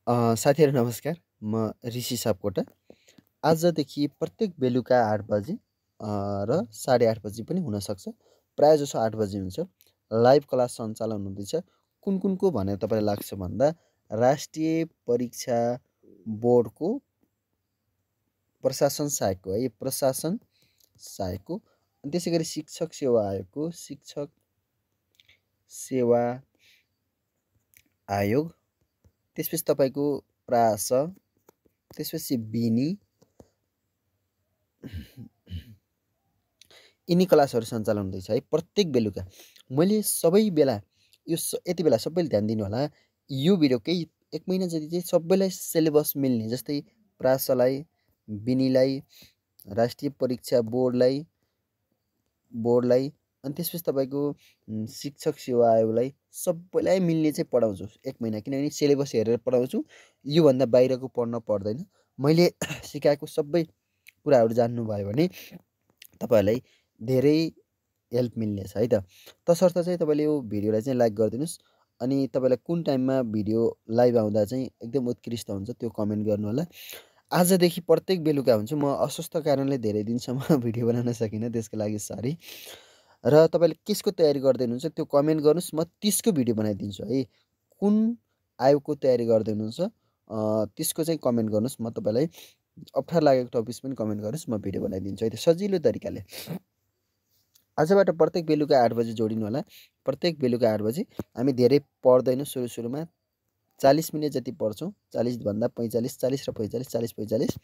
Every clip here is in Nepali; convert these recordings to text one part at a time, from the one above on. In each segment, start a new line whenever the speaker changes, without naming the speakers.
साथीहरू नमस्कार। म ऋषि सापकोटा। आजदेखि प्रत्येक बेलुका 8 बजे र 8:30 बजी पनि हुनसक्छ। प्रायःजसो 8 बजी हुन्छ। लाइभ क्लास सञ्चालन हुँदैछ। कुनको भनेर तपाईँलाई लाग्छ भन्दा राष्ट्रिय परीक्षा बोर्डको प्रशासन सहायकको है, प्रशासन सहायकको अनि त्यसै गरी शिक्षक सेवा आयोगको शिक्षक सेवा आयोग, त्यसपछि तपाईँको प्रास, त्यसपछि बिनी, यिनी क्लासहरू सञ्चालन हुँदैछ है प्रत्येक बेलुका। मैले सबै बेला यति बेला सबैले ध्यान दिनु होला। यो भिडियो केही 1 महिना जति चाहिँ सबैलाई सिलेबस मिल्ने, जस्तै प्रासलाई, बिनीलाई, राष्ट्रिय परीक्षा बोर्डलाई अनि त्यसपछि तपाईँको शिक्षक सेवा आयोगलाई सबैलाई मिल्ने चाहिँ पढाउँछु 1 महिना, किनभने सिलेबस हेरेर पढाउँछु। योभन्दा बाहिरको पढ्न पर्दैन। मैले सिकाएको सबै कुराहरू जान्नुभयो भने तपाईँहरूलाई धेरै हेल्प मिल्नेछ है त। तसर्थ चाहिँ तपाईँले यो भिडियोलाई चाहिँ लाइक गरिदिनुहोस् अनि तपाईँलाई कुन टाइममा भिडियो लाइभ आउँदा चाहिँ एकदम उत्कृष्ट हुन्छ त्यो कमेन्ट गर्नु होला। आजदेखि प्रत्येक बेलुका हुन्छ। म अस्वस्थ कारणले धेरै दिनसम्म भिडियो बनाउन सकिनँ, त्यसको लागि सरी। र तपाईँले केसको तयारी गर्दै हुनुहुन्छ त्यो कमेन्ट गर्नुहोस्, म त्यसको भिडियो बनाइदिन्छु है। कुन आयोगको तयारी गर्दै हुनुहुन्छ त्यसको चाहिँ कमेन्ट गर्नुहोस्। म तपाईँलाई अप्ठ्यारो लागेको टपिक्स पनि कमेन्ट गर्नुहोस्, म भिडियो बनाइदिन्छु है। त्यो सजिलो तरिकाले आजबाट प्रत्येक बेलुका 8 बजी जोडिनु होला। प्रत्येक बेलुका 8 बजी। हामी धेरै पढ्दैनौँ, सुरुमा 40 मिनट जति पढ्छौँ। 40 भन्दा 45, 40 र 45, 40 45।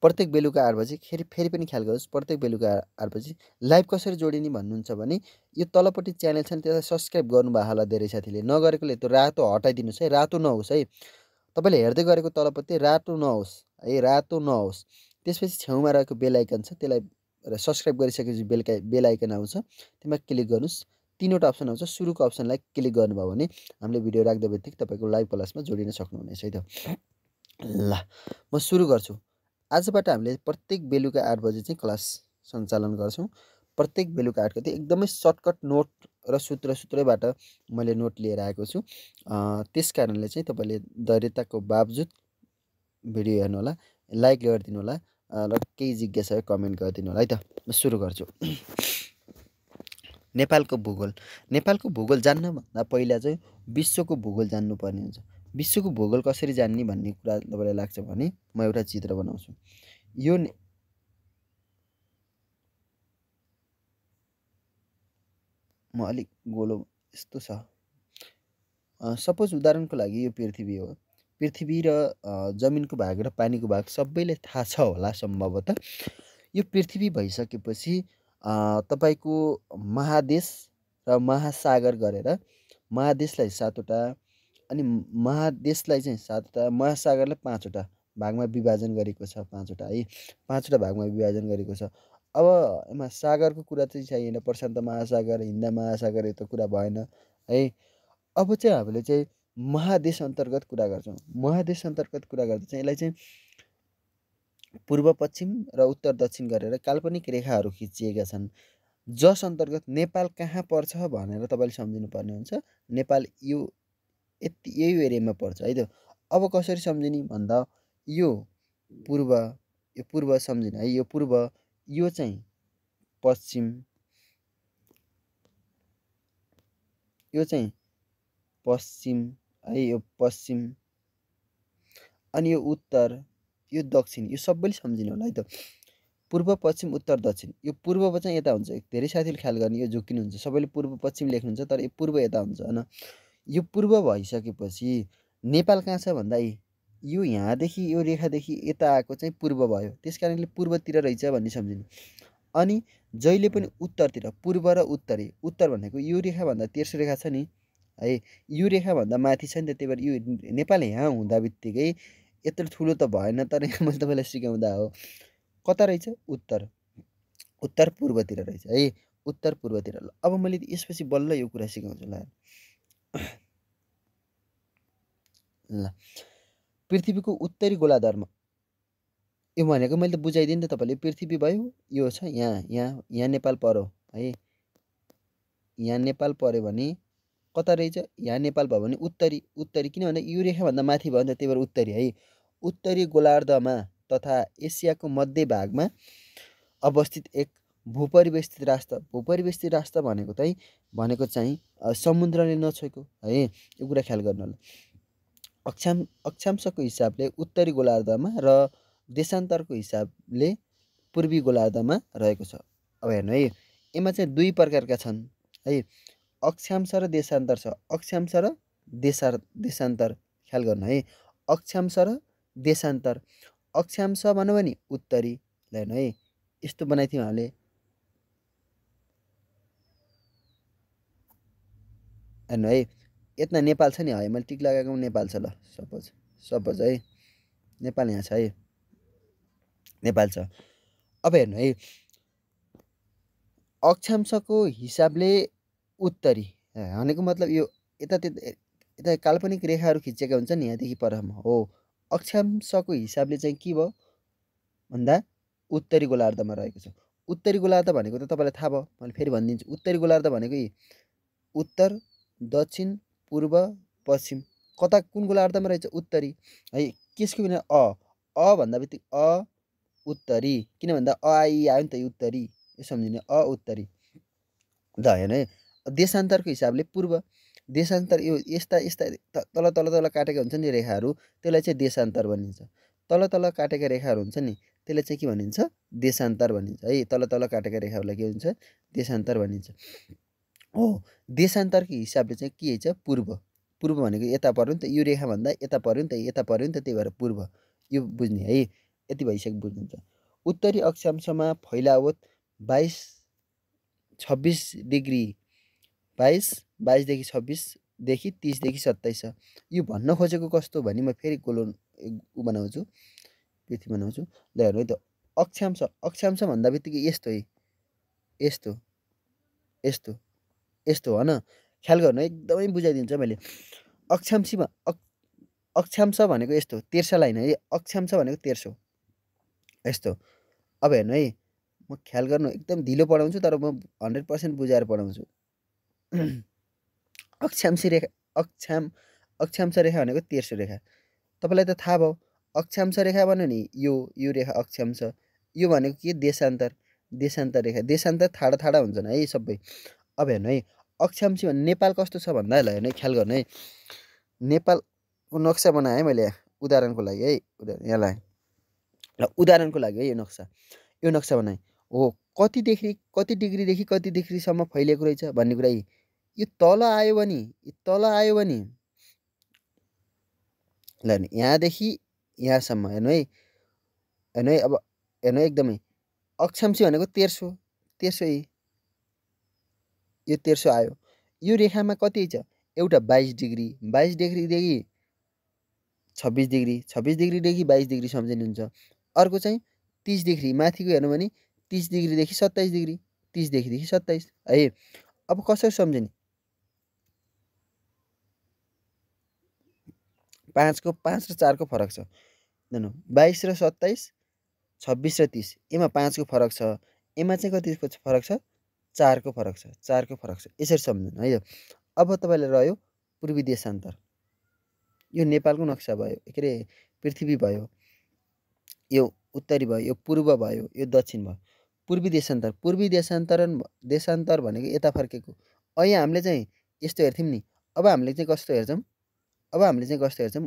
प्रत्येक बेलुका 8 बजी। फेरि पनि ख्याल गर्नुहोस्, प्रत्येक बेलुका 8 बजी। लाइभ कसरी जोडिने भन्नुहुन्छ भने यो तलपट्टि च्यानल छ नि, त्यसलाई सब्सक्राइब गर्नुभयो होला धेरै साथीले। नगरेकोले त्यो रातो हटाइदिनुहोस् है, रातो नहोस् है। तपाईँले हेर्दै गरेको तलपट्टि रातो नहोस् है, रातो नहोस्। त्यसपछि छेउमा रहेको बेल आइकन छ, त्यसलाई सब्सक्राइब गरिसकेपछि बेल आइकन आउँछ, त्यसमा क्लिक गर्नुहोस्। 3वटा अप्सन आउँछ। सुरुको अप्सनलाई क्लिक गर्नुभयो भने हामीले भिडियो राख्दा बित्तिकै तपाईँको लाइभ क्लासमा जोडिन सक्नुहुनेछ है त। ल, म सुरु गर्छु। आजबाट हामीले प्रत्येक बेलुका 8 बजी चाहिँ क्लास सञ्चालन गर्छौँ। प्रत्येक बेलुका 8 गते एकदमै सर्टकट नोट र सूत्रैबाट मैले नोट लिएर आएको छु। त्यस कारणले चाहिँ तपाईँले धैर्यताको बावजुद भिडियो हेर्नु होला, लाइक गरिदिनु होला र केही जिज्ञासा कमेन्ट गरिदिनु होला है त। म सुरु गर्छु। नेपालको भूगोल। नेपालको भूगोल जान्नभन्दा पहिला चाहिँ विश्वको भूगोल जान्नुपर्ने हुन्छ। विश्वको भूगोल कसरी जान्ने भन्ने कुरा तपाईँलाई लाग्छ भने म एउटा चित्र बनाउँछु। यो म अलिक गोलो यस्तो छ। सपोज उदाहरणको लागि यो पृथ्वी हो। पृथ्वी र जमिनको भाग र पानीको भाग सबैले थाहा छ होला सम्भवतः। यो पृथ्वी भइसकेपछि तपाईँको महादेश र महासागर गरेर महादेशलाई 7वटा अनि महादेशलाई चाहिँ 7वटा, महासागरलाई 5वटा भागमा विभाजन गरेको छ। 5वटा है, 5वटा भागमा विभाजन गरेको छ। अब यसमा सागरको कुरा चाहिँ छैन। प्रशान्त महासागर, हिन्द महासागर यस्तो कुरा भएन है। अब चाहिँ हामीले चाहिँ महादेश अन्तर्गत कुरा गर्छौँ। महादेश अन्तर्गत कुरा गर्दा चाहिँ यसलाई चाहिँ पूर्व पश्चिम र उत्तर दक्षिण गरेर काल्पनिक रेखाहरू खिचिएका छन्। जस अन्तर्गत नेपाल कहाँ पर्छ भनेर तपाईँले सम्झिनु पर्ने हुन्छ। नेपाल यही एरियामा पर्छ है त। अब कसरी सम्झिने भन्दा यो पूर्व सम्झिने है। यो पूर्व, यो चाहिँ पश्चिम, यो चाहिँ पश्चिम है, यो पश्चिम अनि यो उत्तर, यो दक्षिण, यो सबैले सम्झिनु होला है त। पूर्व पश्चिम उत्तर दक्षिण। यो पूर्व चाहिँ यता हुन्छ। धेरै साथीले ख्याल गर्ने, यो झुक्किनुहुन्छ। सबैले पूर्व पश्चिम लेख्नुहुन्छ तर यो पूर्व यता हुन्छ होइन। यो पूर्व भइसकेपछि नेपाल कहाँ छ भन्दा यो यहाँदेखि यो रेखादेखि यता आएको चाहिँ पूर्व भयो। त्यस कारणले पूर्वतिर रहेछ भन्ने सम्झिनु। अनि जहिले पनि उत्तरतिर, पूर्व र उत्तरी, उत्तर भनेको यो रेखाभन्दा तेर्सो रेखा छ नि है, यो रेखाभन्दा माथि छ नि त। त्यही भएर यो नेपाल यहाँ हुँदा बित्तिकै यत्रो ठुलो त भएन, तर मैले तपाईँलाई सिकाउँदा हो। कता रहेछ? उत्तर, उत्तर पूर्वतिर रहेछ है, उत्तर पूर्वतिर। अब मैले यसपछि बल्ल यो कुरा सिकाउँछु ल। पृथ्वीको उत्तरी गोलार्धमा यो भनेको मैले त बुझाइदिएँ नि त तपाईँले। पृथ्वी भयो, यो छ यहाँ नेपाल पर्यो है। यहाँ नेपाल पर्यो भने कता रहेछ यहाँ नेपाल भयो भने उत्तरी उत्तरी किन भन्दा यो रेखाभन्दा माथि भयो नि त त्यही भएर उत्तरी है। उत्तरी गोलार्धमा तथा एसियाको मध्य भागमा अवस्थित एक भूपरिवेष्टित राष्ट्र भनेको चाहिँ समुद्रले नछोएको है, यो कुरा ख्याल गर्नु होला। अक्षांशको हिसाबले उत्तरी गोलार्धमा र देशान्तरको हिसाबले पूर्वी गोलार्धमा रहेको छ। अब हेर्नु है, यसमा चाहिँ दुई प्रकारका छन् है, अक्षांश र देशान्तर छ। अक्षांश र देशान्तर ख्याल गर्नु है, अक्षांश र देशान्तर। अक्षांश भन्यो भने उत्तरी, हेर्नु है यस्तो बनाइथ्यौँ हामीले, हेर्नु है यता नेपाल छ नि है, मैले टिक लगाएको नेपाल छ, ल सपोज है नेपाल यहाँ छ है, नेपाल छ। अब हेर्नु है अक्षांशको हिसाबले उत्तरी भनेको मतलब यो यता काल्पनिक रेखाहरू खिचेका हुन्छ नि यहाँदेखि परसम्म हो। अक्षांशको हिसाबले चाहिँ के भयो भन्दा उत्तरी गोलार्धमा रहेको छ। उत्तरी गोलार्ध भनेको त तपाईँलाई थाहा भयो, मैले फेरि भनिदिन्छु। उत्तरी गोलार्ध भनेको उत्तर दक्षिण पूर्व पश्चिम, कता कुन गोलार्धमा रहेछ उत्तरी है। केसको बिना अ भन्दा बित्तिकै उत्तरी, किन भन्दा आई आयो नि त उत्तरी, यो सम्झिने उत्तरी। ल हेर्नु है, देशान्तरको हिसाबले पूर्व। देशान्तर यो यस्ता तल तल तल काटेका हुन्छ नि रेखाहरू, त्यसलाई चाहिँ देशान्तर भनिन्छ। तल तल काटेका रेखाहरू हुन्छ नि त्यसलाई चाहिँ के भनिन्छ, देशान्तर भनिन्छ है। तल तल काटेका रेखाहरूलाई के भनिन्छ, देशान्तर भनिन्छ हो। देशान्तरको हिसाबले चाहिँ के छ, पूर्व। पूर्व भनेको यता पर्यो नि त, यो रेखाभन्दा यता पर्यो नि त, यता पर्यो नि त, त्यही भएर पूर्व, यो बुझ्ने है। यति भइसक्यो, बुझ्नुहुन्छ। उत्तरी अक्षांशमा फैलावट 26 डिग्री 22देखि 26देखि 30देखि 27 छ। यो भन्न खोजेको कस्तो भने म फेरि बनाउँछु, पृथ्वी बनाउँछु। ल हेर्नु है त, अक्षांश भन्दा बित्तिकै यस्तो है, यस्तो हो न, ख्याल गर्नु एकदमै बुझाइदिन्छ मैले। अक्षांश भनेको यस्तो, तेर्सा लाइन है, अक्षांश भनेको तेर्सो यस्तो। अब हेर्नु है, म ख्याल गर्नु एकदम ढिलो पढाउँछु तर म 100% बुझाएर पढाउँछु। अक्षांश रेखा भनेको तेर्सो रेखा, तपाईँलाई त थाहा भयो। अक्षांश रेखा भन्यो नि यो रेखा अक्षांश, यो भनेको के, देशान्तर रेखा। देशान्तर ठाडा हुन्छन् है सबै। अब हेर्नु है, अक्षांशी भने नेपाल कस्तो छ भन्दा ल हेर्नु है, ख्याल गर्नु है। नेपालको नक्सा बनाएँ है मैले उदाहरणको लागि है, यहाँलाई ल उदाहरणको लागि है, यो नक्सा बनाएँ हो। कति डिग्रीदेखि कति डिग्रीसम्म फैलिएको रहेछ भन्ने कुरा यो तल आयो भने ल यहाँदेखि यहाँसम्म हेर्नु है, अब हेर्नु एकदमै अक्षांशी भनेको तेर्सो यो तेर्सो आयो। यो रेखामा कति छ, एउटा 22 डिग्रीदेखि 26 डिग्री, 26 डिग्रीदेखि 22 डिग्री सम्झिनुहुन्छ। अर्को चाहिँ 30 डिग्री, माथिको हेर्नु भने 30 डिग्रीदेखि 27 डिग्री, 30 डिग्रीदेखि 27 है। अब कसरी सम्झिने, 5 र 4 को फरक छ। 22 र 27, 26 र 30, यसमा 5 को फरक छ। यसमा चाहिँ कतिको फरक छ, 4 को फरक छ। यसरी सम्झनु है। अब तपाईँलाई रह्यो पूर्वी देशान्तर। यो नेपालको नक्सा भयो, के अरे पृथ्वी भयो, यो उत्तरी भयो, यो पूर्व भयो, यो दक्षिण भयो। पूर्वी देशान्तर भनेको यता फर्केको। अहिले हामीले चाहिँ यस्तो हेर्थ्यौँ नि, अब हामीले चाहिँ कस्तो हेर्छौँ,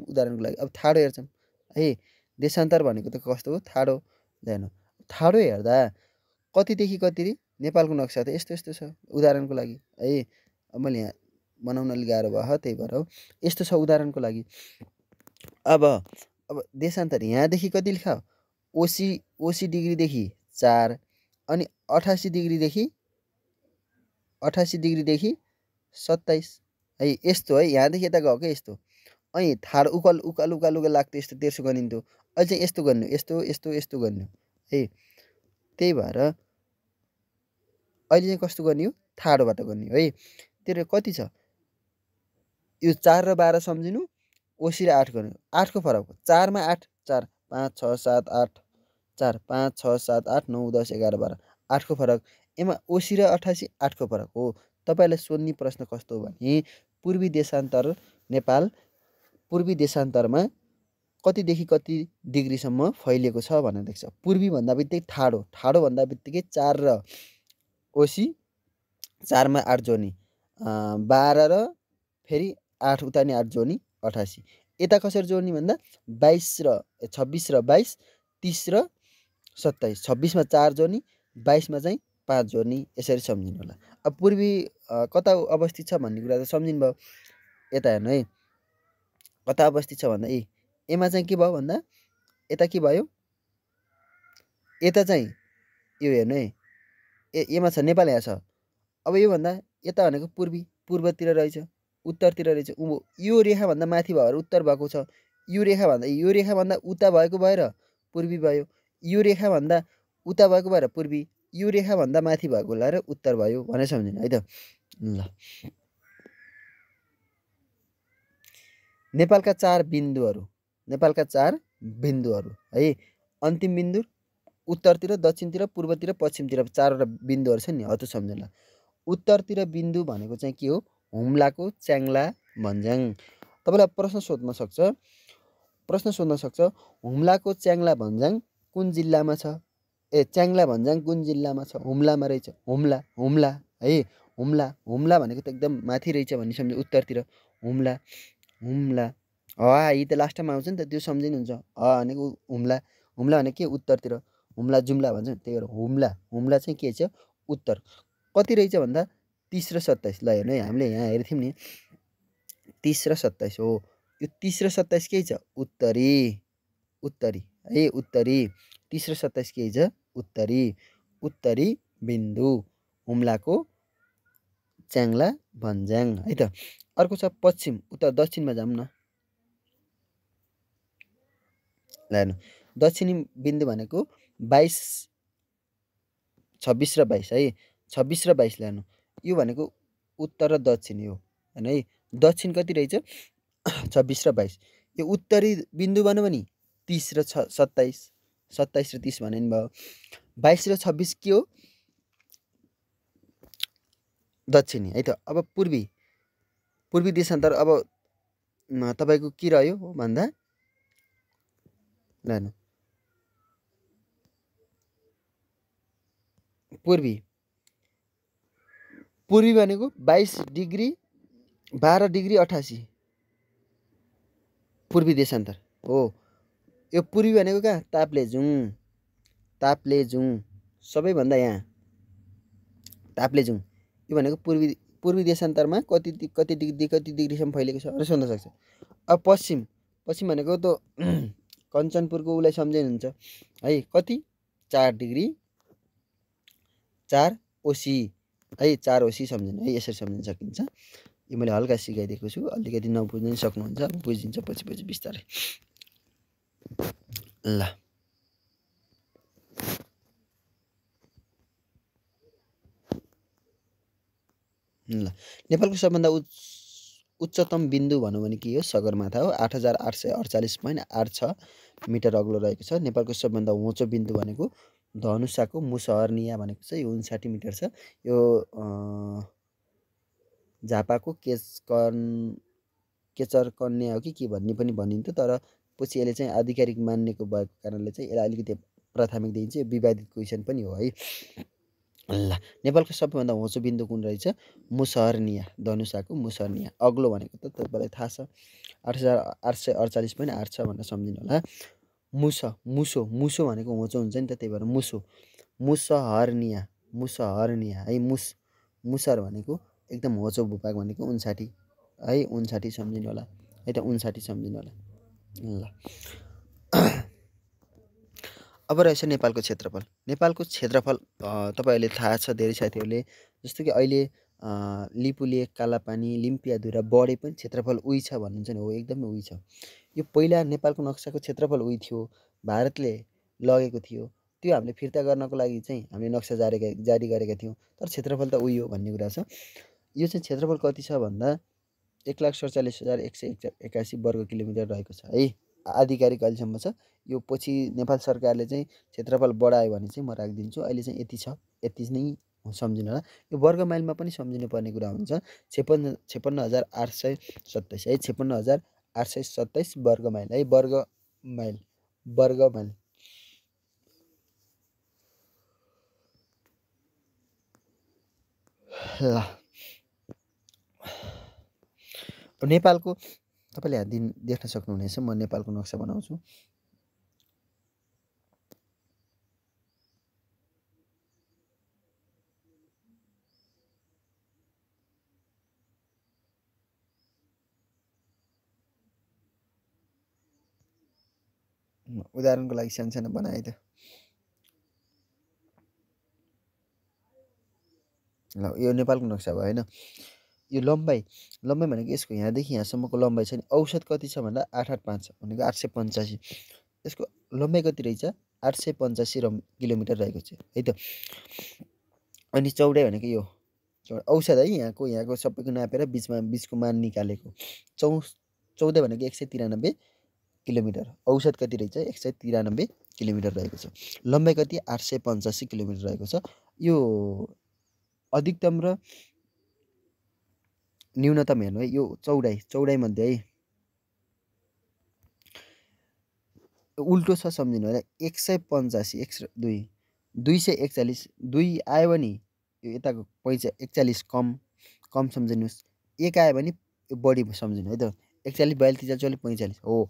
उदाहरणको लागि अब ठाडो हेर्छौँ है। देशान्तर भनेको त कस्तो हो, ठाडो। हेर्नु, ठाडो हेर्दा कतिदेखि कति नेपालको नक्सा त यस्तो छ उदाहरणको लागि है। अब मैले यहाँ बनाउन अलिक गाह्रो भयो, त्यही भएर हो, यस्तो छ उदाहरणको लागि। अब देशान्तर यहाँदेखि कति लेखा, 80 डिग्रीदेखि 4 अनि 88 डिग्रीदेखि 27 है, यस्तो है। यहाँदेखि यता गएको यस्तो, अनि ठाडो उकालो लाग्थ्यो, यस्तो तेर्सो गनिन्थ्यो। अहिले चाहिँ यस्तो गर्नु, यस्तो गर्नु है। त्यही भएर अहिले चाहिँ कस्तो गर्ने हो, ठाडोबाट गर्ने है। त्यो कति छ, यो 4 र 12 सम्झिनु, 80 र 8 गर्नु, 8 को फरक हो। 4 मा 8, 4 5 6 7 8, 4 5 6 7 8 9 10 11 12, 8 को फरक। यसमा 80 र 88 8 को फरक हो। तपाईँलाई सोध्ने प्रश्न कस्तो हो भने पूर्वी देशान्तर नेपाल पूर्वी देशान्तरमा कतिदेखि कति डिग्रीसम्म फैलिएको छ भनेर देख्छ। पूर्वी भन्दा बित्तिकै ठाडो, ठाडो भन्दा बित्तिकै 4 र ओसी 4 मा 8 जोड्ने 12 र फेरि 8 उता नि 8 जोड्ने 88। यता कसरी जोड्ने भन्दा 26 र 22 30 र 27 26 मा 4 जोड्ने 22 मा चाहिँ 5 जोड्ने यसरी सम्झिनु होला। अब पूर्वी कता अवस्थित छ भन्ने कुरा त सम्झिनु भयो। यता हेर्नु है कता अवस्थित छ भन्दा एमा चाहिँ के भयो भन्दा यता के भयो यता चाहिँ यो हेर्नु है एमा छ नेपाल यहाँ छ। अब यो भन्दा यता भनेको पूर्वतिर रहेछ उत्तरतिर रहेछ। यो रेखा भन्दा माथि भएर उत्तर भएको छ। यो रेखा भन्दा उता भएको भएर पूर्वी भयो। यो रेखा भन्दा उता भएको भएर पूर्वी। यो रेखा भन्दा माथि भएको भएर उत्तर भयो भनेर सम्झिनु है त। ल नेपालका 4 बिन्दुहरू है। अन्तिम बिन्दु उत्तरतिर दक्षिणतिर पूर्वतिर पश्चिमतिर 4वटा बिन्दुहरू छ नि हौ त्यो सम्झनु। उत्तरतिर बिन्दु भनेको चाहिँ के हो हुम्लाको च्याङ्ला भन्ज्याङ। तपाईलाई प्रश्न सोध्न सक्छ हुम्लाको च्याङ्ला भन्ज्याङ कुन जिल्लामा छ? च्याङ्ला भन्ज्याङ कुन जिल्लामा छ? हुम्लामा रहेछ। हुम्ला है हुम्ला भनेको त एकदम माथि रहेछ भन्ने सम्झ उत्तरतिर हुम्ला यी त लास्टमा आउँछ नि त त्यो सम्झिनुहुन्छ। भनेको हुम्ला भनेको के उत्तरतिर हुम्ला जुम्ला भन्छ त्यही भएर हुम्ला चाहिँ के छ उत्तर। कति रहेछ भन्दा 30 र 27। ल हेर्नु है हामीले यहाँ हेर्थ्यौँ नि 30 र 27 हो। यो 30 र 27 के छ उत्तरी है उत्तरी। 30 र 27 के छ उत्तरी बिन्दु हुम्लाको च्याङ्ला भन्ज्याङ है त। अर्को छ पश्चिम उता दक्षिणमा जाऊँ न। ल हेर्नु दक्षिणी बिन्दु भनेको 26 र 22 है। 26 र 22 हेर्नु यो भनेको उत्तर र दक्षिण हो हैन है। दक्षिण कति रहेछ 26 र 22। यो उत्तरी बिन्दु भन्यो भने 30 र 27 र 30 भने नि भयो। 22 र 26 के हो दक्षिणी है त। अब पूर्वी देशान्तर अब तपाईको के रह्यो भन्दा ल पूर्वी भनेको 22 डिग्री 12 डिग्री 88 पूर्वी देशान्तर हो। यो पूर्वी भनेको कहाँ ताप्लेजुङ सबैभन्दा यहाँ ताप्लेजुङ। यो भनेको पूर्वी देशान्तरमा कति डिग्रीसम्म फैलिएको छ भनेर सोध्न सक्छ। अब पश्चिम भनेको त कञ्चनपुरको उसलाई सम्झिनुहुन्छ है कति 4 डिग्री 4 ओसी है 4 ओसी सम्झिनु है यसरी सम्झिन सकिन्छ। यो मैले हल्का सिकाइदिएको छु अलिकति नबुझ्न सक्नुहुन्छ अब बुझिन्छ पछि बिस्तारै। ल नेपालको सबभन्दा उच्चतम बिन्दु भनौँ भने के हो सगरमाथा हो। 8848.86 मिटर अग्लो रहेको छ। नेपालको सबभन्दा होचो बिन्दु भनेको धनुषाको मुसहरनिया भनेको चाहिँ 59 मिटर छ। यो झापाको केचरकन्या हो कि के भन्ने पनि भनिन्थ्यो तर पछि यसले चाहिँ आधिकारिक मान्नेको भएको कारणले चाहिँ यसलाई अलिकति प्राथमिक दिइन्छ। यो विवादित क्वेसन पनि हो है। ल नेपालको सबैभन्दा होचो बिन्दु कुन रहेछ मुसहरनिया धनुषाको मुसहरनिया। अग्लो भनेको त तपाईँलाई थाहा छ 8848.86 भनेर सम्झिनु होला। मुसो भनेको होचो हुन्छ नि त त्यही भएर मुसहरनिया है मुसहर भनेको एकदम होचो भूभाग भनेको 59 है 59 सम्झिनु होला है त 59 सम्झिनु होला। ल अब रहेछ नेपालको क्षेत्रफल। तपाईँहरूले थाहा छ धेरै साथीहरूले जस्तो कि अहिले लिपुलेक कालापानी लिम्पियाधुरा बढे पनि क्षेत्रफल उही छ भन्नुहुन्छ नि हो एकदमै उही छ। यो पहिला नेपालको नक्साको क्षेत्रफल उही थियो भारतले लगेको थियो त्यो हामीले फिर्ता गर्नको लागि चाहिँ हामीले नक्सा जारी गरेका थियौँ तर क्षेत्रफल त उही हो भन्ने कुरा छ। यो चाहिँ क्षेत्रफल कति छ भन्दा 1,47,181 वर्ग किलोमिटर रहेको छ है आधिकारिक अहिलेसम्म छ। यो पछि नेपाल सरकारले चाहिँ क्षेत्रफल बढायो भने चाहिँ म राखिदिन्छु। अहिले चाहिँ यति छ यति नै सम्झिनु होला। यो वर्ग माइलमा पनि सम्झिनु पर्ने कुरा हुन्छ। 56,827 है, 56,827 वर्ग माइल है, वर्ग माइल, वर्ग माइल। ल नेपालको तपाईँले यहाँ देख्न सक्नुहुनेछ। म नेपालको नक्सा बनाउँछु। उदाहरणको लागि सानो बनाए त। ल यो नेपालको नक्सा भयो होइन। यो लम्बाइ भनेको यसको यहाँदेखि यहाँसम्मको लम्बाइ छ नि, औसत कति छ भन्दा 885 भनेको 885। यसको लम्बाइ कति रहेछ? 885 किलोमिटर रहेको छ है त। अनि चौडाइ भनेको यो औसत है, यहाँको सबैको नापेर बिचको मान निकालेको। चौडाइ भनेको 193 किलोमिटर, औसत कति रहेछ? 193 किलोमिटर रहेको छ। लम्बाइ कति? 885 किलोमिटर रहेको छ। यो अधिकतम र न्यूनतम हेर्नु है। यो चौडाइ मध्ये है उल्टो छ, सम्झिनु होला। 185 241 2 आयो भने यो यताको 41 कम सम्झिनुहोस्। 1 आयो भने बढी सम्झिनु है त। 41 42 43 45 हो।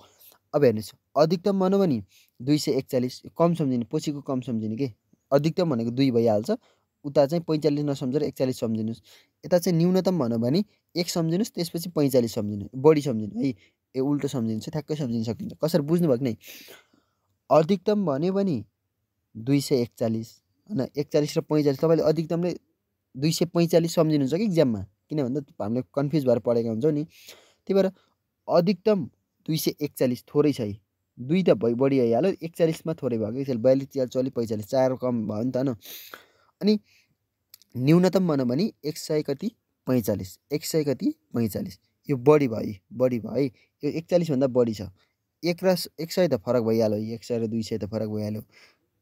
अब हेर्नुहोस्, अधिकतम भन्नु भने 241 कम सम्झिने, पछिको कम सम्झिने के। अधिकतम भनेको 2 भइहाल्छ, उता चाहिँ 45 नसम्झेर 41 सम्झिनुहोस्। यता चाहिँ न्यूनतम भन्यो भने 1 सम्झिनुहोस्, त्यसपछि 45 सम्झिनु, बढी सम्झिनु है। यो उल्टो सम्झिनु चाहिँ ठ्याक्कै सम्झिन सकिन्छ। कसरी बुझ्नुभयो कि नै? अधिकतम भन्यो भने 241 होइन, 41 र 45। तपाईँले अधिकतमले 245 सम्झिनुहुन्छ कि इक्जाममा, किन भन्दा हामीले कन्फ्युज भएर पढेका हुन्छौँ नि। त्यही भएर अधिकतम 241 थोरै छ है, 2 त बढी भइहाल्यो, 41 मा थोरै भयो कि 42 43 45 4 कम भयो नि त होइन। अनि न्यूनतम भन्यो भने 100 कति? 45, 100 कति? 45। यो बढी भयो है, यो 41 भन्दा बढी छ। 1 र 100 त फरक भइहाल्यो, 100 र 200 त फरक भइहाल्यो।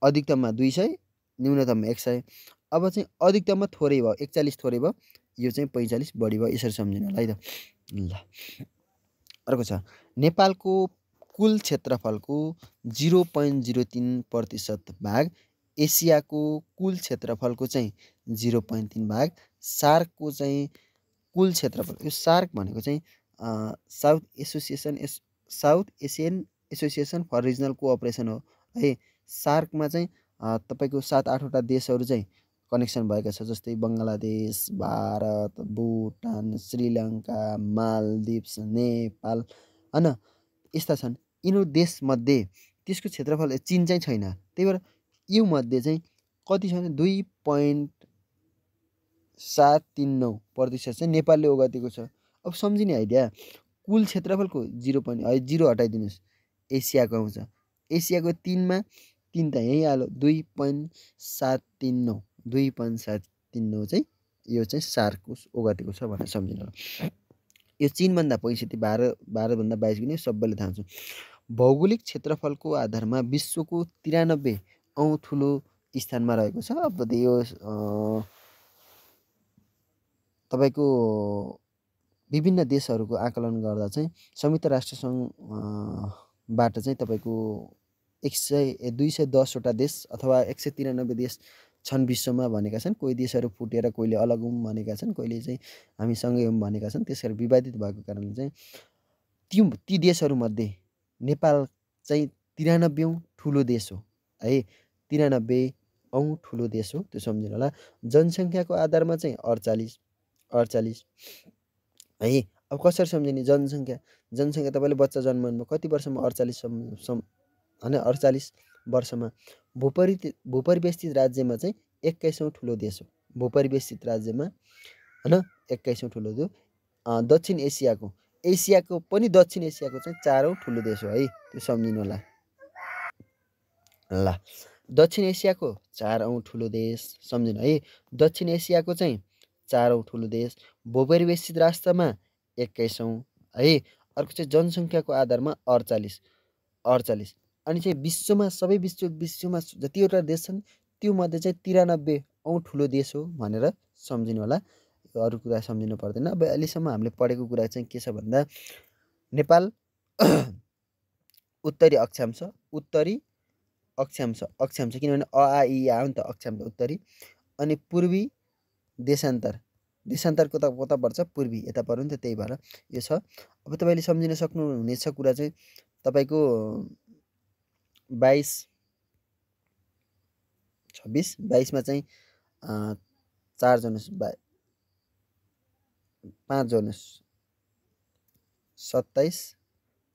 अधिकतममा 200, न्यूनतममा 100। अब चाहिँ अधिकतममा थोरै भयो, 41 थोरै भयो, यो चाहिँ 45 बढी भयो। यसरी सम्झिनु होला है त। ल अर्को छ, नेपालको कुल क्षेत्रफलको 0.03% भाग एसियाको कुल क्षेत्रफलको चाहिँ 0.3 भाग, सार्कको चाहिँ कुल क्षेत्रफल। यो सार्क भनेको चाहिँ south Asian association for regional cooperation हो है। सार्कमा चाहिँ तपाईँको 7-8वटा देशहरू चाहिँ कनेक्सन भएका छ, जस्तै बङ्गलादेश, भारत, भुटान, श्रीलङ्का, मालदिप्स, नेपाल होइन, यस्ता छन्। यिनीहरू देशमध्ये त्यसको क्षेत्रफल चीन चाहिँ छैन। त्यही भएर यो मध्ये चाहिँ कति छ भने 2.739% चाहिँ नेपालले ओगटेको छ। अब सम्झिने आइडिया, कुल क्षेत्रफलको 0 हटाइदिनुहोस्, एसियाको आउँछ। एसियाको 3 त यहीँ हाल्यो, 2.739 चाहिँ यो चाहिँ सार्कको ओगटेको छ भनेर सम्झिनु होला। यो चीनभन्दा 65, भारतभन्दा 22 गुणे, सबैले थाहा छ। भौगोलिक क्षेत्रफलको आधारमा विश्वको 93औं ठुलो स्थानमा रहेको छ। अब यो तपाईँको विभिन्न देशहरूको आकलन गर्दा चाहिँ संयुक्त राष्ट्र सङ्घबाट चाहिँ तपाईँको 210वटा देश अथवा 193 देश छन् विश्वमा भनेका छन्। कोही देशहरू फुटेर कोहीले अलग हौँ भनेका छन्, कोहीले चाहिँ हामी सँगै हौँ भनेका छन्। त्यसरी विवादित भएको कारणले चाहिँ ती देशहरूमध्ये नेपाल चाहिँ 93औं ठुलो देश हो है। 93औं ठुलो देश हो, त्यो सम्झिनु होला। जनसङ्ख्याको आधारमा चाहिँ 48 है। अब कसरी सम्झिने? जनसङ्ख्या तपाईँले बच्चा जन्माउनुभयो कति वर्षमा? 48 होइन, 48 वर्षमा। भूपरिवेष्टित राज्यमा चाहिँ 21औं ठुलो देश हो, भूपरिवेष्टित राज्यमा होइन 21औं ठुलो देश। दक्षिण एसियाको पनि दक्षिण एसियाको चाहिँ 4औं ठुलो देश हो है, त्यो सम्झिनु होला। ल दक्षिण एसियाको 4औं ठुलो देश सम्झिनु है। दक्षिण एसियाको चाहिँ 4औं ठुलो देश, भूपरिवेष्टित राष्ट्रमा 21औं है। अर्को चाहिँ जनसङ्ख्याको आधारमा 48। अनि चाहिँ विश्वमा सबै विश्वमा जतिवटा देश छन् त्यो मध्ये चाहिँ 93 औ ठुलो देश हो भनेर सम्झिनु होला। अरू कुरा सम्झिनु पर्दैन। अब अहिलेसम्म हामीले पढेको कुरा चाहिँ के छ भन्दा नेपाल उत्तरी अक्षांश अक्षांश किनभने अ आ इ आ हो नि त अक्षांश उत्तरी अनि पूर्वी देशान्तर कता पर्छ पूर्वी यता पर्यो नि त त्यही भएर यो छ। अब तपाईँले सम्झिन सक्नुहुनेछ कुरा चाहिँ तपाईँको 22 26 22 मा चाहिँ 4 जोर्नुहोस् 5 जोर्नुहोस् 27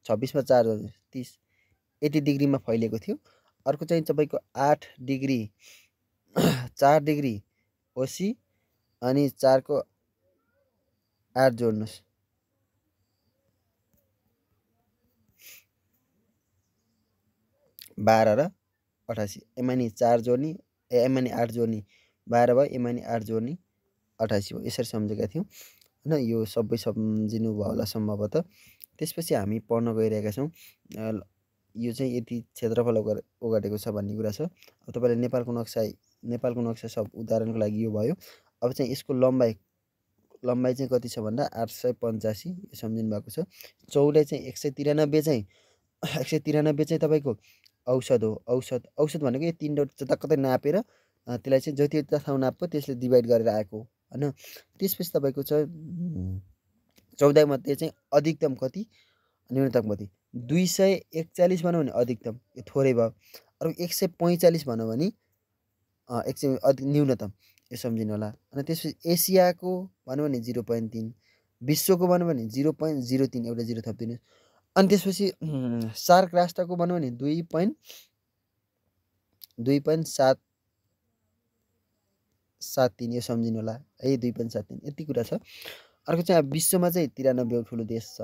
26 मा 4 जोर्नुहोस् 30 यति डिग्रीमा फैलिएको थियो। अर्को चाहिँ तपाईँको 8 डिग्री 4 डिग्री ओसी अनि 4 को 8 जोड्नुहोस् 12 र 88 एमानि 4 जोड्ने एमानि 8 जोड्ने 12 भयो एमानि 8 जोड्ने 88 भयो। यसरी सम्झेका थियौँ होइन। यो सबै सम्झिनु भयो होला सम्भवतः। त्यसपछि हामी पढ्न गइरहेका छौँ। यो चाहिँ यति क्षेत्रफल ओगटेको छ भन्ने कुरा छ। अब तपाईँले नेपालको नक्सा सब उदाहरणको लागि यो भयो। अब चाहिँ यसको लम्बाइ चाहिँ कति छ भन्दा 885 यो सम्झिनु भएको छ। चौडाइ चाहिँ 193 चाहिँ तपाईँको औसत हो। औसत भनेको यो तीनवटा जताकतै नापेर त्यसलाई चाहिँ जति ठाउँ नाप्यो त्यसले डिभाइड गरेर आएको होइन। त्यसपछि तपाईँको छ 14 मध्ये चाहिँ अधिकतम कति न्यूनतम कति 241 भनौँ भने अधिकतम यो थोरै भयो। अरू 145 भनौँ भने न्यूनतम यो सम्झिनु होला। अनि त्यसपछि एसियाको भनौँ भने 0.3 विश्वको भनौँ भने 0.03 एउटा 0 थपिदिनुहोस्। अनि त्यसपछि सार्क राष्ट्रको भनौँ भने 2.773 यो सम्झिनु होला है 2.73 यति कुरा छ। अर्को चाहिँ अब विश्वमा चाहिँ 93 ठुलो देश छ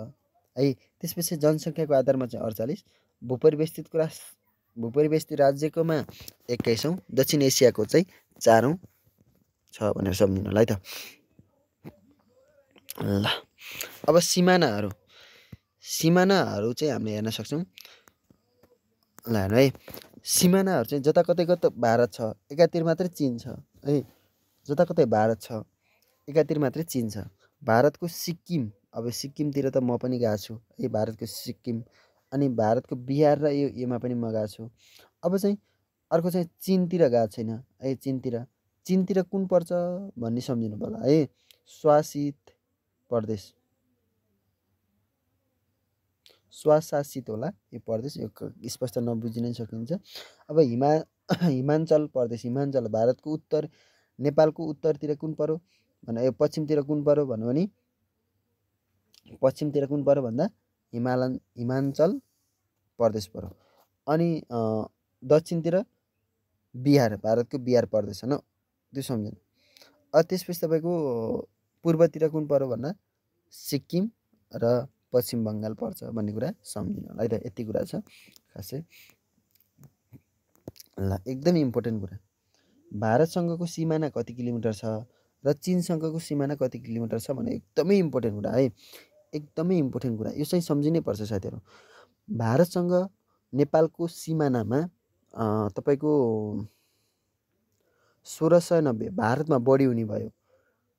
है। त्यसपछि जनसङ्ख्याको आधारमा चाहिँ 48 भूपरिवेष्टित राज्यकोमा 21औं दक्षिण एसियाको चाहिँ 4औं छ भनेर सम्झिनु होला है त। ल अब सिमानाहरू चाहिँ हामीले हेर्न सक्छौँ। ल हेर्नु है सिमानाहरू चाहिँ जताकतै भारत छ एकातिर मात्रै चीन छ है। जताकतै भारत छ एकातिर मात्रै चीन छ। भारतको सिक्किम अब सिक्किमतिर त म पनि गएको छु है। भारतको सिक्किम अनि भारतको बिहार र योमा पनि म गएको छु। अब चाहिँ अर्को चाहिँ चीनतिर गएको छैन है। चीनतिर कुन पर्छ भन्ने सम्झिनु पर्ला है। स्वाशासित होला यो प्रदेश यो स्पष्ट नबुझिनै सकिन्छ। अब हिमाञ्चल प्रदेश भारतको नेपालको उत्तरतिर कुन पर्यो भन्दा यो पश्चिमतिर कुन पर्यो भन्यो भने पश्चिमतिर कुन पर्यो भन्दा हिमाञ्चल प्रदेश पर्यो। अनि दक्षिणतिर बिहार भारतको बिहार प्रदेश होइन त्यो सम्झिनु। त्यसपछि तपाईँको पूर्वतिर कुन पर्यो भन्दा सिक्किम र पश्चिम बङ्गाल पर्छ भन्ने कुरा सम्झिनु होला है त। यति कुरा छ खासै। ल एकदमै इम्पोर्टेन्ट कुरा भारतसँगको सिमाना कति किलोमिटर छ र चीनसँगको सिमाना कति किलोमिटर छ भने एकदमै इम्पोर्टेन्ट कुरा है। एकदमै इम्पोर्टेन्ट कुरा यो चाहिँ सम्झिनै पर्छ साथीहरू। भारतसँग नेपालको सिमानामा तपाईँको 1690 भारतमा बढी हुने भयो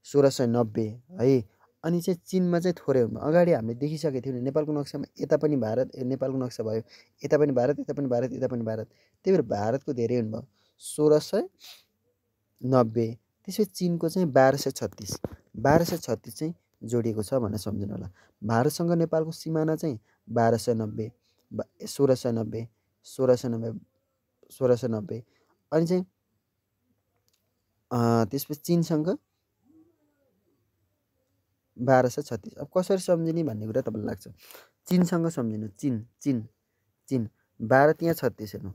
1690 है। अनि चाहिँ चीनमा चाहिँ थोरै हुनु अगाडि हामीले देखिसकेको थियौँ नि नेपालको नक्सामा यता पनि भारत नेपालको नक्सा भयो यता पनि भारत यता पनि भारत यता पनि भारत त्यही भएर भारतको धेरै हुनु भयो 1690। त्यसपछि चीनको चाहिँ 1236 चाहिँ जोडिएको छ भनेर सम्झिनु होला। भारतसँग नेपालको सिमाना चाहिँ 1290 1690 अनि चाहिँ त्यसपछि चीनसँग 1236। अब कसरी सम्झिने भन्ने कुरा तपाईँलाई लाग्छ। चीनसँग सम्झिनु चीन 12 त्यहाँ 36 हेर्नु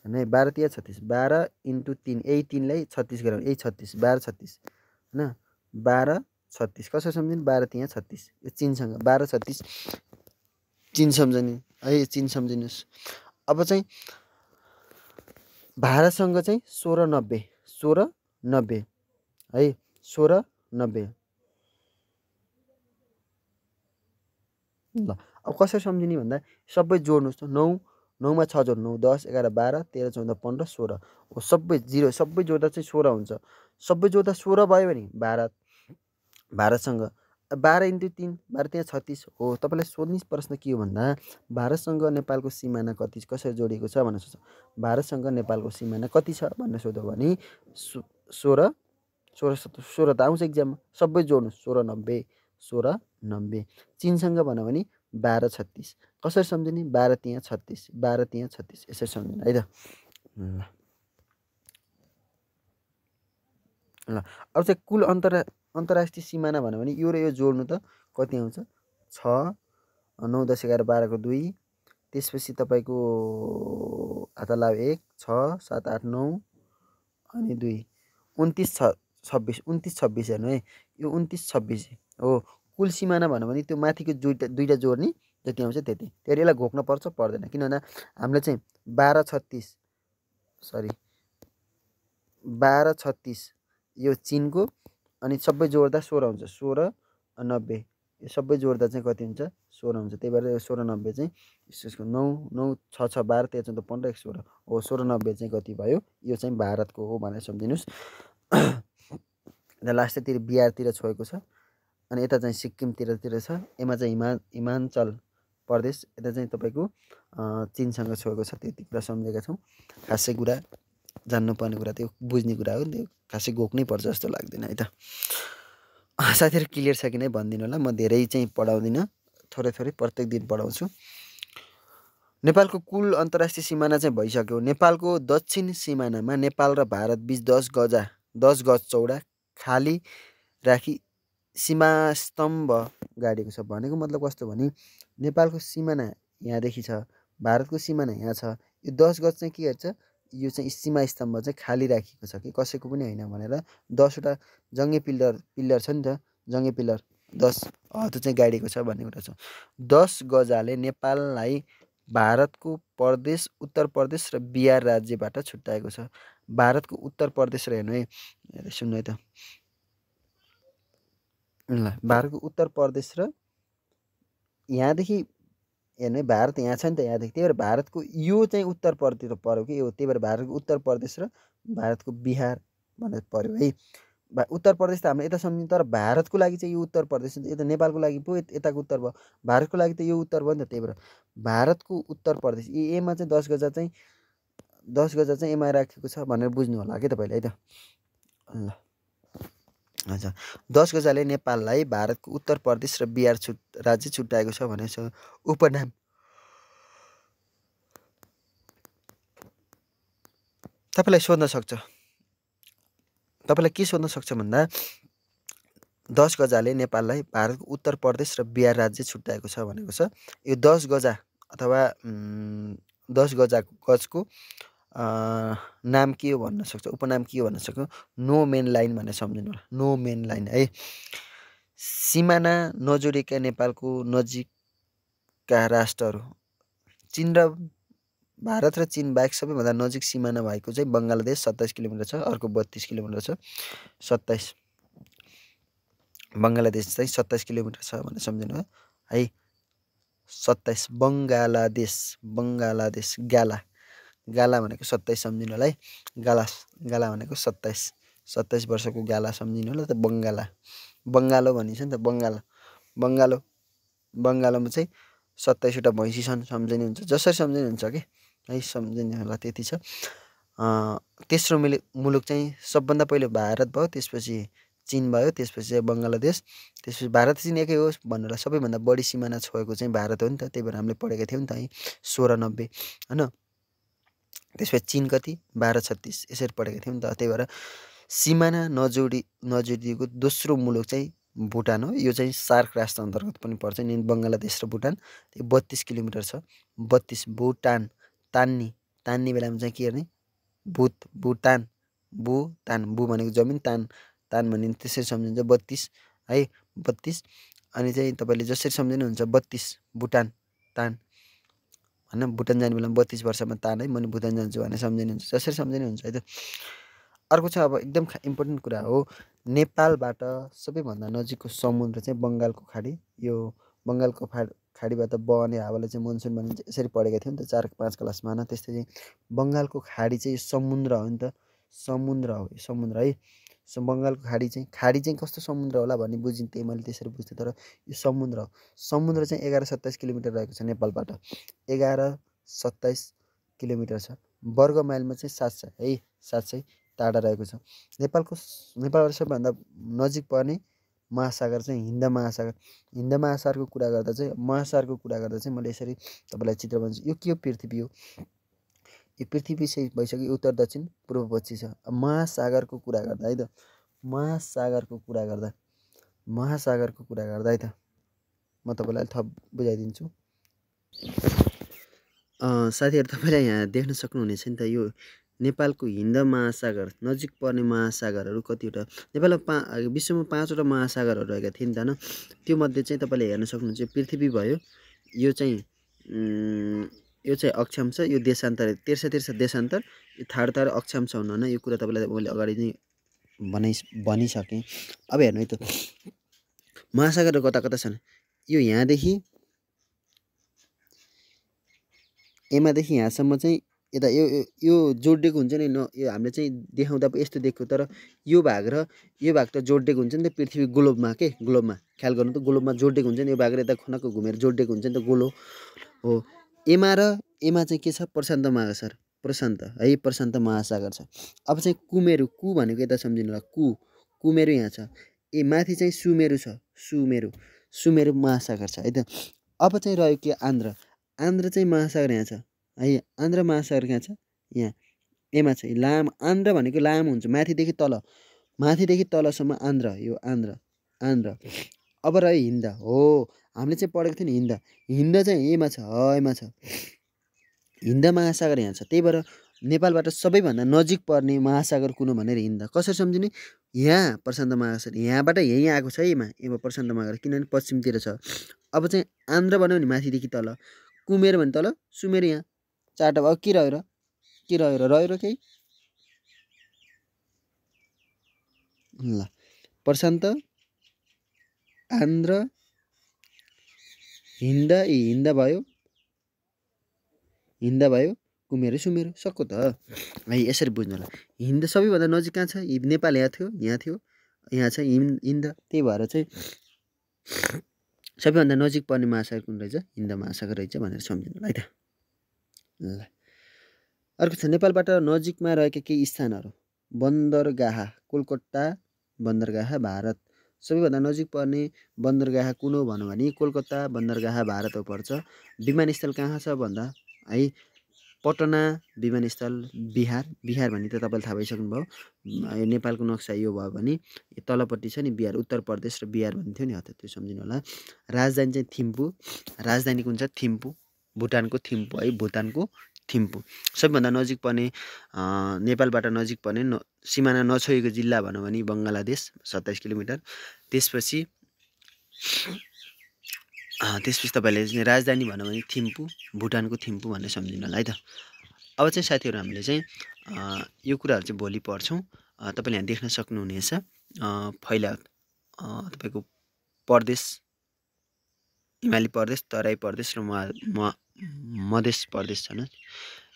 होइन 12 त्यहाँ 36 12 × 3 यही 3लाई 36 गराउनु यही 36 12 36 होइन 12 36 कसरी सम्झिनु 12 त्यहाँ 36 यो चीनसँग 12 36 चीन सम्झिने है चीन सम्झिनुहोस्। अब चाहिँ भारतसँग चाहिँ 1690 है 1690। ल अब कसरी सम्झिने भन्दा सबै जोड्नुहोस् त 9 9 मा 6 जोड 9 10 11 12 13 14 15 16 हो सबै 0 सबै जोड्दा चाहिँ 16 हुन्छ सबै जोड्दा 16 भयो भने भारतसँग 12 × 3 12 त्यहाँ 36 हो तपाईँलाई सोध्ने प्रश्न के हो भन्दा भारतसँग नेपालको सिमाना कति कसरी जोडिएको छ भनेर सोध्छ भारतसँग नेपालको सिमाना कति छ भनेर सोध्यो भने 16 16 त आउँछ एक्जाममा सबै जोड्नु 16 90 16 90 चिनसँग भन्यो भने 12 36 कसरी सम्झिने 12 त्यहाँ 36 12 त्यहाँ 36 यसरी सम्झिने है त ल अब चाहिँ कुल अन्तर्राष्ट्रिय सिमाना भन्यो भने यो र यो जोड्नु त कति आउँछ 6 9 10 11 12 को 2 त्यसपछि तपाईँको हात लाभ 1 6 7 8 9 अनि 2 29 26 29 26 हेर्नु है यो 29 26 हो कुल सिमाना भन्यो भने त्यो माथिको दुईटा जोड्ने जति आउँछ त्यति त्यसले यसलाई घोक्न पर्छ पर्दैन किन भन्दा हामीले चाहिँ 12 36 सरी 12 36 यो चिनको अनि सबै जोड्दा 16 हुन्छ 16 90 यो सबै जोड्दा चाहिँ कति हुन्छ 16 हुन्छ त्यही भएर यो 16 90 चाहिँ यसको 9 9 6 6 12 13 14 15 16 हो 16 90 चाहिँ कति भयो यो चाहिँ भारतको हो भनेर सम्झिनुहोस् लास्टतिर बिहारतिर छोएको छ अनि यता चाहिँ सिक्किमतिर छ यसमा चाहिँ हिमाचल प्रदेश यता चाहिँ तपाईँको चिनसँग छोएको छ त्यति कुरा सम्झेका छौँ खासै कुरा जान्नुपर्ने कुरा त्यो बुझ्ने कुरा हो त्यो खासै घोक्नै पर्छ जस्तो लाग्दैन है त साथीहरू क्लियर छ कि नै भनिदिनु होला म धेरै चाहिँ पढाउँदिनँ थोरै थोरै प्रत्येक दिन पढाउँछु नेपालको कुल अन्तर्राष्ट्रिय सिमाना चाहिँ भइसक्यो नेपालको दक्षिण सिमानामा नेपाल र भारत बीच 10 गज चौडा खाली राखी सीमा स्तम्भ गाडेको छ भनेको मतलब कस्तो भने नेपालको सिमाना यहाँदेखि छ भारतको सिमाना यहाँ छ यो 10 गज चाहिँ के गर्छ यो चाहिँ सीमा स्तम्भ चाहिँ खाली राखिएको छ कि कसैको पनि होइन भनेर 10वटा जङ्गे पिल्लर छ नि त जङ्गे पिल्लर 10 त्यो चाहिँ गाडेको छ भन्ने कुरा छ 10 गजाले नेपाललाई भारतको प्रदेश उत्तर प्रदेश र बिहार राज्यबाट छुट्याएको छ भारतको उत्तर प्रदेश र हेर्नु है सुन्नु है त ल भारतको उत्तर प्रदेश र यहाँदेखि हेर्नु है भारत यहाँ छ नि त यहाँदेखि त्यही भएर भारतको यो चाहिँ उत्तर प्रदेश पऱ्यो कि यो त्यही भएर भारतको उत्तर प्रदेश र भारतको बिहार भनेर पऱ्यो है उत्तर प्रदेश त हाम्रो यता सम्झिन्छ तर भारतको लागि चाहिँ यो उत्तर प्रदेश यता नेपालको लागि पो यताको उत्तर भयो भारतको लागि त यो उत्तर भयो नि त त्यही भएर भारतको उत्तर प्रदेश एमा चाहिँ 10 गजा चाहिँ एमा राखेको छ भनेर बुझ्नु होला कि तपाईँले है त ल अच्छा 10 गजाले नेपाललाई भारतको उत्तर प्रदेश र बिहार राज्य छुट्याएको छ भनेको छ उपनाम तपाईँलाई सोध्न सक्छ तपाईँलाई के सोध्न सक्छ भन्दा 10 गजाले नेपाललाई भारतको उत्तर प्रदेश र बिहार राज्य छुट्याएको छ भनेको छ यो 10 गजा अथवा 10 गजको नाम के हो भन्न सक्छ उपनाम के हो भन्न सक्छ नो मेन लाइन भनेर सम्झिनु होला नो मेन लाइन है सिमाना नजोडेका नेपालको नजिकका राष्ट्रहरू चीन र भारत र चीन बाहेक सबैभन्दा नजिक सिमाना भएको चाहिँ बङ्गलादेश 27 किलोमिटर छ अर्को 32 किलोमिटर छ 27 बङ्गलादेश चाहिँ 27 किलोमिटर छ भनेर सम्झिनु है 27 बङ्गलादेश गाला भनेको 27 सम्झिनु होला है गाला भनेको 27 वर्षको गाला सम्झिनु होला त बङ्गालो भनिन्छ नि त बङ्गालोमा चाहिँ 27वटा भैँसी छन् सम्झिनु हुन्छ जसरी सम्झिनु हुन्छ कि है सम्झिनु होला त्यति छ तेस्रो मुलुक चाहिँ सबभन्दा पहिलो भारत भयो त्यसपछि चीन भयो त्यसपछि चाहिँ बङ्गलादेश त्यसपछि भारत चीन एकै हो भन्नुलाई सबैभन्दा बढी सिमाना छोएको चाहिँ भारत हो नि त त्यही भएर हामीले पढेका थियौँ नि त है 1690 होइन त्यसपछि चीन कति 1236 यसरी पढेका थियौँ नि त त्यही भएर सिमाना नजोडिएको दोस्रो मुलुक चाहिँ भुटान हो यो चाहिँ सार्क राष्ट्र अन्तर्गत पनि पर्छ नि बङ्गलादेश र भुटान त्यो 32 किलोमिटर छ 32 भुटान तान्ने बेलामा चाहिँ के गर्ने भुटान भू भनेको जमिन तान भने त्यसरी सम्झिन्छ 32 है 32 अनि चाहिँ तपाईँले जसरी सम्झिनुहुन्छ 32 भुटान तान होइन भुटान जाने बेलामा 32 वर्षमा तान है मैले भुटान जान्छु भनेर सम्झिनुहुन्छ जसरी सम्झिनुहुन्छ है त अर्को चाहिँ अब एकदम इम्पोर्टेन्ट कुरा हो नेपालबाट सबैभन्दा नजिकको समुद्र चाहिँ बङ्गालको खाडी यो बङ्गालको खाडीबाट बहने हावालाई चाहिँ मनसुन भनिन्छ। यसरी पढेका थियौँ नि त 4-5 क्लासमा होइन। त्यस्तै चाहिँ बङ्गालको खाडी चाहिँ समुद्र हो नि त, समुद्र हो यो समुद्र है। बङ्गालको खाडी चाहिँ कस्तो समुद्र होला भन्ने बुझिन्थेँ मैले, त्यसरी बुझ्थेँ। तर यो समुद्र हो। समुद्र चाहिँ 1127 किलोमिटर रहेको छ नेपालबाट, 1127 किलोमिटर छ। वर्ग माइलमा चाहिँ 700 है, 700 टाढा रहेको छ। नेपालबाट सबैभन्दा नजिक पर्ने महासागर चाहिँ हिन्द महासागर। हिन्द महासागरको कुरा गर्दा चाहिँ मैले यसरी तपाईँलाई चित्र भन्छु। यो के हो? पृथ्वी हो। यो पृथ्वी चाहिँ भइसक्यो उत्तर दक्षिण पूर्व पश्चिम छ। महासागरको कुरा गर्दा है त, महासागरको कुरा गर्दा है त म तपाईँलाई थप बुझाइदिन्छु। साथीहरू तपाईँले यहाँ देख्न सक्नुहुनेछ नि त, यो नेपालको हिन्द महासागर नजिक पर्ने महासागरहरू कतिवटा। नेपालमा विश्वमा 5वटा महासागरहरू रहेका थिए नि त होइन। त्यो मध्ये चाहिँ तपाईँले हेर्न सक्नुहुन्छ पृथ्वी भयो, यो चाहिँ अक्षांश, यो देशान्तर, तिर्सा देशान्तर, यो थार अक्षांश हुनु होइन। यो कुरा तपाईँलाई मैले अगाडि नै भनिसकेँ। अब हेर्नु है त, महासागरहरू कता कता छन्। यो यहाँदेखि यहाँदेखि यहाँसम्म चाहिँ यता यो जोडिएको हुन्छ नि, यो हामीले चाहिँ देखाउँदा यस्तो देख्यो, तर यो भाग र यो भाग त जोडिएको हुन्छ नि त पृथ्वी ग्लोबमा। ग्लोबमा ख्याल गर्नु त, ग्लोबमा जोडिएको हुन्छ नि, यो भाग र यता खनक्क घुमेर जोडिएको हुन्छ नि त, गोलो हो। एमा चाहिँ के छ? प्रशान्त महासागर, प्रशान्त महासागर छ। अब चाहिँ कुमेरु, कु भनेको यता सम्झिनु होला, कुमेरु यहाँ छ। माथि चाहिँ सुमेरु छ, सुमेरु महासागर छ है त। अब चाहिँ रह्यो के? आन्ध्र चाहिँ महासागर यहाँ छ है। आन्ध्र महासागर कहाँ छ? यहाँ एमा छ। लामो आन्ध्र भनेको लामो हुन्छ, माथिदेखि तलसम्म आन्ध्र, यो आन्ध्र। अब रह्यो हिन्द हो, हामीले चाहिँ पढेको थियौँ नि हिन्द चाहिँ एमा छ, हिन्द महासागर यहाँ छ। त्यही भएर नेपालबाट सबैभन्दा नजिक पर्ने महासागर कुन हो भनेर हिन्द। कसरी सम्झिने? यहाँ प्रशान्त महासागर, यहाँबाट यहीँ आएको छ एमा प्रशान्त महासागर, किनभने पश्चिमतिर छ। अब चाहिँ आन्ध्र बनायो भने माथिदेखि तल, कुमेर भने तल, सुमेर यहाँ, 4वटा भयो। के रह्यो र केही ल, प्रशान्त, आन्ध्र, हिन्द भयो, कुमेर, सुमेर, सक्यो त है। यसरी बुझ्नु होला। हिन्द सबैभन्दा नजिक कहाँ छ? नेपाल यहाँ थियो, यहाँ छ हिन्द। त्यही भएर चाहिँ सबैभन्दा नजिक पर्ने महासागर कुन रहेछ? हिन्द महासागर रहेछ भनेर सम्झिनु होला है त। ल, अर्को छ नेपालबाट नजिकमा रहेका केही स्थानहरू। बन्दरगाह, कोलकाता बन्दरगाह भारत। सबैभन्दा नजिक पर्ने बन्दरगाह कुन हो भनौँ भने कोलकाता बन्दरगाह भारतमा पर्छ। विमानस्थल कहाँ छ भन्दा है पटना विमानस्थल बिहार भन्ने त तपाईँले थाहा भइसक्नुभयो। यो नेपालको नक्सा यो भयो भने यो तलपट्टि छ नि बिहार, उत्तर प्रदेश र बिहार भन्थ्यो नि, त्यो सम्झिनु होला। राजधानी चाहिँ थिम्पू, राजधानी कुन छ? थिम्पू, भुटानको थिम्पू। सबैभन्दा नजिक पर्ने नेपालबाट नजिक पर्ने सिमाना नछोएको जिल्ला भनौँ भने बङ्गलादेश, 27 किलोमिटर। त्यसपछि तपाईँले राजधानी भनौँ भने थिम्पू, भुटानको थिम्पू भनेर सम्झिनु होला है त। अब चाहिँ साथीहरू हामीले चाहिँ यो कुराहरू चाहिँ भोलि पढ्छौँ। तपाईँले यहाँ देख्न सक्नुहुनेछ फैला तपाईँको प्रदेश, हिमाली प्रदेश, तराई प्रदेश र मधेस प्रदेश छन्।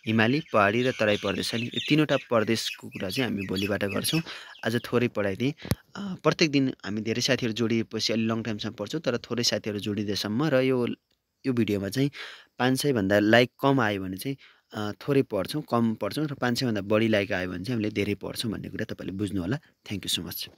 हिमाली, पहाडी र तराई प्रदेश छ नि। यो 3वटा प्रदेशको कुरा चाहिँ हामी भोलिबाट गर्छौँ। आज थोरै पढाइदिएँ। प्रत्येक दिन हामी धेरै साथीहरू जोडिएपछि अलि लङ टाइमसम्म पढ्छौँ, तर थोरै साथीहरू जोडिँदैसम्म र यो भिडियोमा चाहिँ 500 भन्दा लाइक कम आयो भने चाहिँ थोरै पढ्छौँ, कम पढ्छौँ, र 500 भन्दा बढी लाइक आयो भने चाहिँ हामीले धेरै पढ्छौँ भन्ने कुरा तपाईँले बुझ्नु होला। Thank you so much.